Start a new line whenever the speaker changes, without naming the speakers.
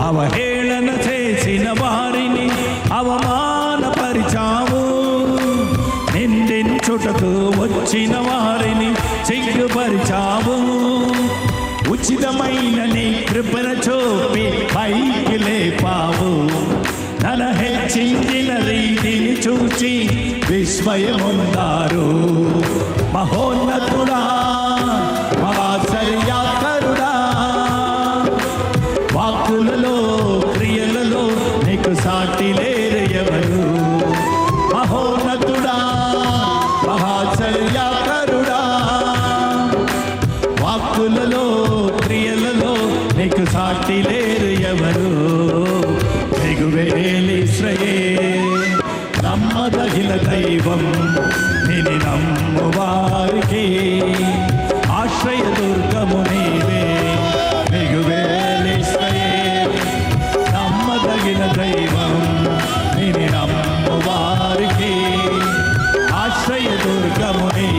అవహేళన చేసిన వారిని అవమానపరిచావు, నిందించుటకు వచ్చిన వారిని సిగ్గుపరిచావు. ఉచితమైన నీ కృపణ చూపి పైకి లేపావు. తన హెచ్చించిన రీతిని చూచి విస్మయముందారు. మహోన్నతుడా, మహాశ్చర్యకరుడా, వాక్కులలో క్రియలలో నీకు సాటి లేరు ఎవరు. మహోన్నతుడా, మహాశ్చర్యకరుడా, వాక్కులలో క్రియలలో నీకు సాటి లేరు ఎవరు. మిగువేలిశ్రయేల్ నమ్మదగిన దైవం, నిన్ను నమ్మువారికి ఆశ్రయ దుర్గము నీవే. మిగువేలిశ్రయేల్ నమ్మదగిన దైవం, నిన్ను నమ్మువారికి ఆశ్రయ దుర్గము నీవే.